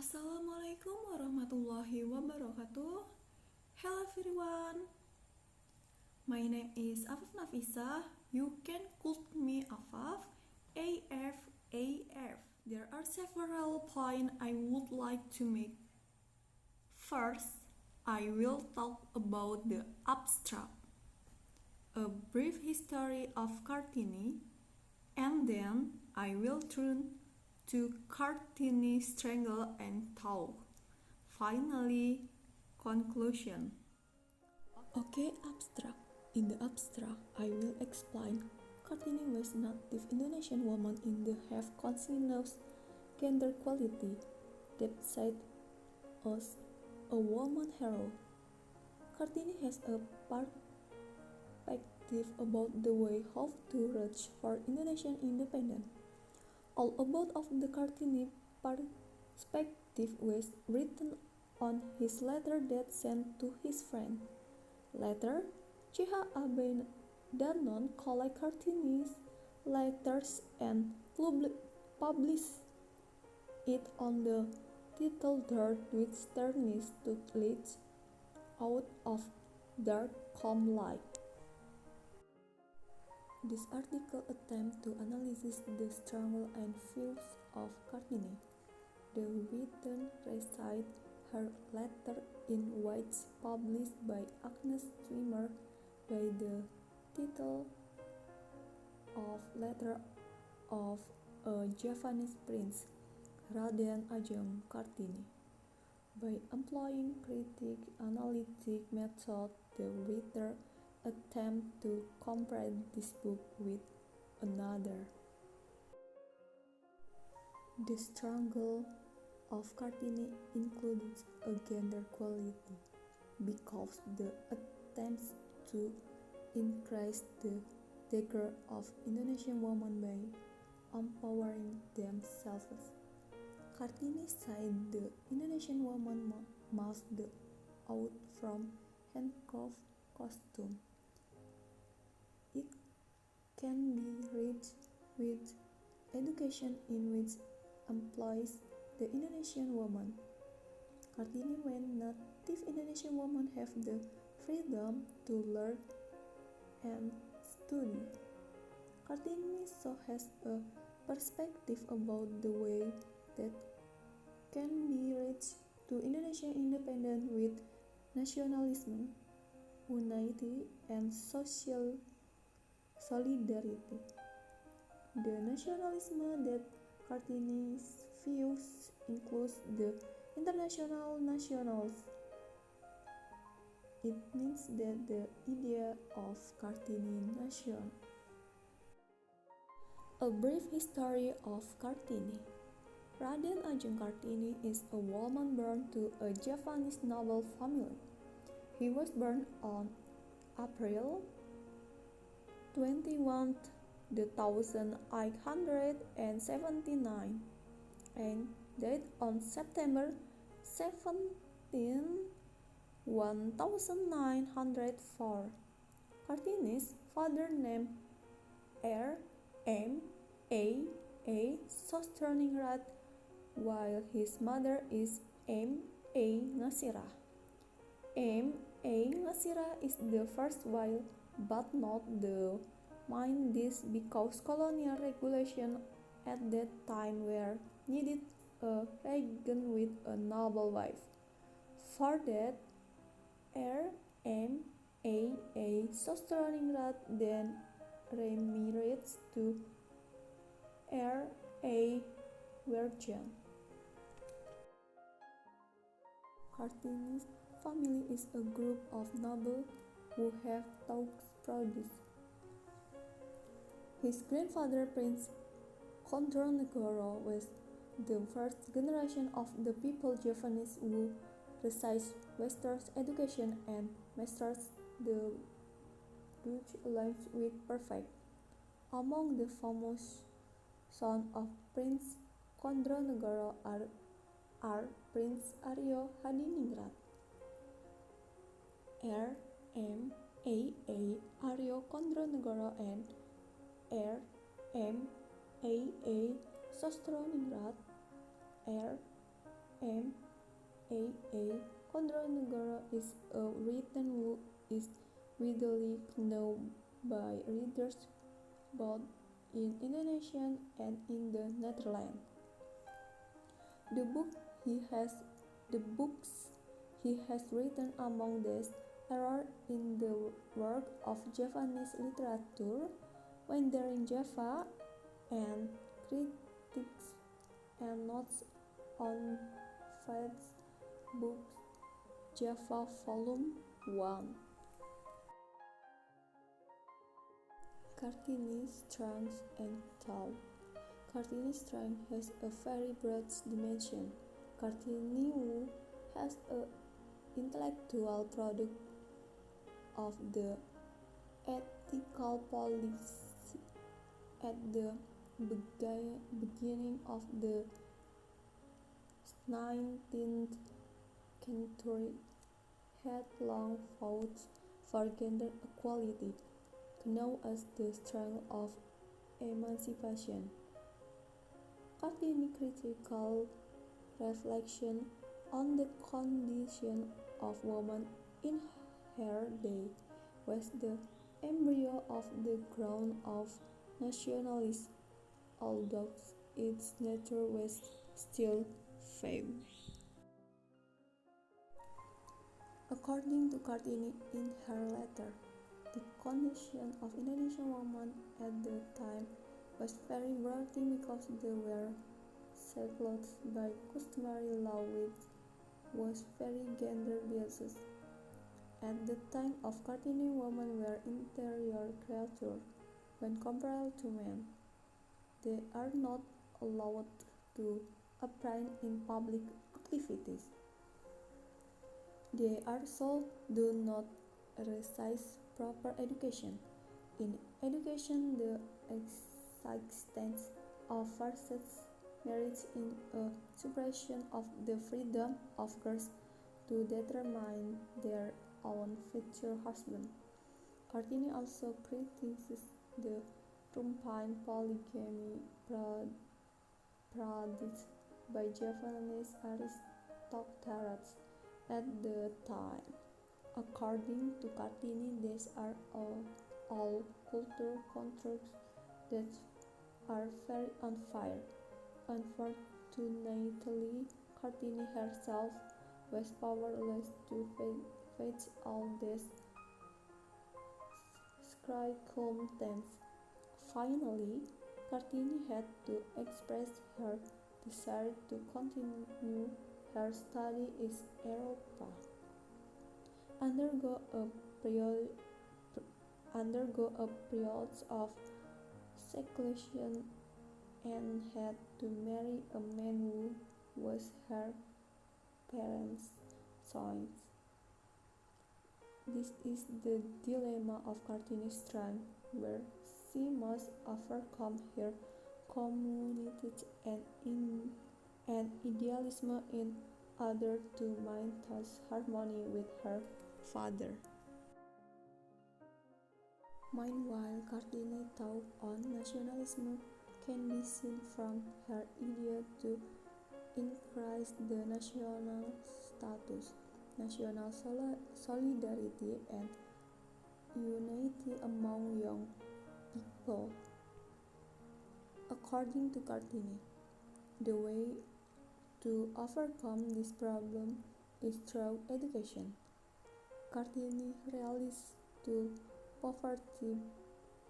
Assalamualaikum warahmatullahi wabarakatuh. Hello everyone. My name is Afaf Nafisah. You can call me Afaf. AF. There are several points I would like to make. First, I will talk about the abstract, a brief history of cartini, and then I will turn to cartini, strangle, and talk. Finally, conclusion. Okay, abstract. In the abstract, I will explain. Kartini was native Indonesian woman in the have continuous gender equality that said us a woman hero. Kartini has a perspective about the way how to reach for Indonesian independence. All about of the Kartini perspective was written on his letter that sent to his friend. Later, Ciha Danon collect Kartini's letters and published it on the title Dirt, which turns to lead out of dark calm light. This article attempts to analyze the struggle and views of Kartini. The writer recites her letter in which published by Agnes Swimmer by the title of Letter of a Javanese Prince, Raden Ajeng Kartini. By employing critic analytic method, the writer attempts to compare this book with another. The struggle of Kartini includes a gender equality because the attempts to increase the degree of Indonesian women by empowering themselves. Kartini said the Indonesian woman must out from handcuff costume. It can be reached with education in which employs the Indonesian woman. Kartini when native Indonesian women have the freedom to learn and study. Kartini so has a perspective about the way that can be reached to Indonesian independence with nationalism, unity, and social solidarity. The nationalism that Kartini's views includes the international nationals. It means that the idea of Kartini nation. A brief history of Kartini. Raden Ajeng Kartini is a woman born to a Javanese noble family. He was born on April 21, 1879 and died on September 17, 1904. Kartini's father named M.A. Sostroningrat, while his mother is M.A. Ngasirah. M.A. Ngasirah is the first wife, but not the main. This because colonial regulation at that time were needed a regent with a noble wife. For that, M.A. Sostroningrat then remarried to R.A. Virgin. Kartini's family is a group of nobles who have tax produce. His grandfather, Prince Kondronegoro, was the first generation of the people Javanese who received Western education and mastered the Dutch language with perfect. Among the famous sons of Prince Kondronegoro are Prince Aryo Hadiningrat, R.M.A.A. Aryo Kondronegoro, and R.M.A.A. Sostroningrat, M.A.A. Negara is a written book is widely known by readers both in Indonesia and in the Netherlands. The books he has written among these are in the work of Javanese literature, Wandering Java, and critiques and notes on Facebook Java Volume 1. Kartini's strength and thought. Kartini's strength has a very broad dimension. Kartini has an intellectual product of the ethical policy at the beginning of the 19th century had long fought for gender equality, known as the struggle of emancipation. Kartini's critical reflection on the condition of women in her day was the embryo of the ground of nationalism, although its nature was still vague. According to Kartini in her letter, the condition of Indonesian women at the time was very worrying because they were shackled by customary law which was very gender-based. At the time of Kartini, women were inferior creatures when compared to men. They are not allowed to appear in public activities. They also do not receive proper education. In education, the existence of forced marriage is a suppression of the freedom of girls to determine their own future husband. Kartini also criticizes the rampant polygamy practiced by Javanese aristocrats at the time. According to Kartini, these are all cultural constructs that are very unfair. Unfortunately, Kartini herself was powerless to face all these circumstances. Finally, Kartini had to express her desire to continue her study in Europe, undergo a period of seclusion, and had to marry a man who was her parents' son. This is the dilemma of Kartini's strength, where she must overcome her community and idealism in order to maintain harmony with her father. Meanwhile, Kartini's thought on nationalism can be seen from her idea to increase the national status, national solidarity, and unity among young people. According to Kartini, the way to overcome this problem is through education. Kartini realized that poverty,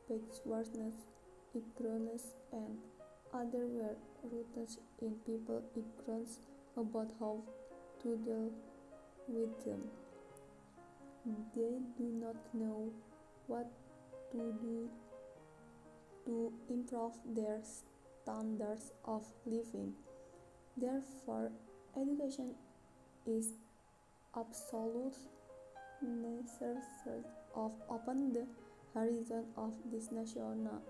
backwardness, ignorance, and others were rooted in people's ignorance about how to deal with them. They do not know what to do to improve their standards of living. Therefore, education is absolute necessary of open the horizon of this national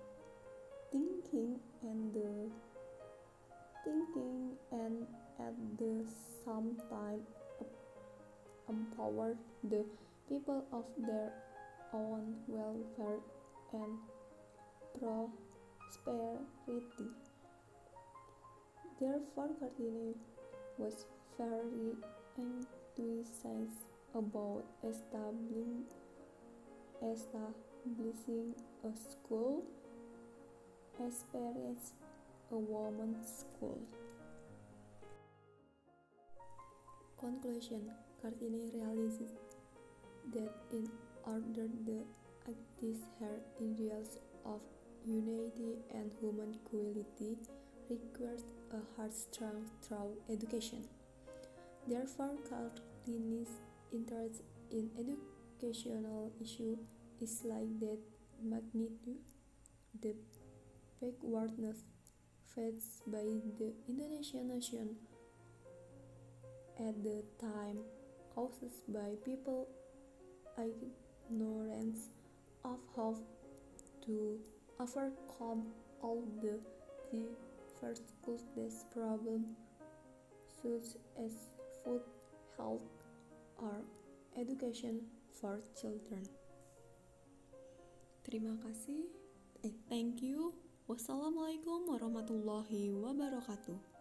thinking and at the same time empower the people of their own welfare and prosperity. Therefore, Kartini was very enthusiastic about establishing a school, S.Pd, a women's school. Conclusion: Kartini realizes that in order to achieve her ideals of unity and human equality requires a heart strong through education. Therefore, Kartini's interest in educational issues is like that magnitude. The backwardness faced by the Indonesian nation at the time, caused by people ignorance of how to overcome all the difficult problems such as food, health, or education for children. Terima kasih. Thank you. Wassalamualaikum warahmatullahi wabarakatuh.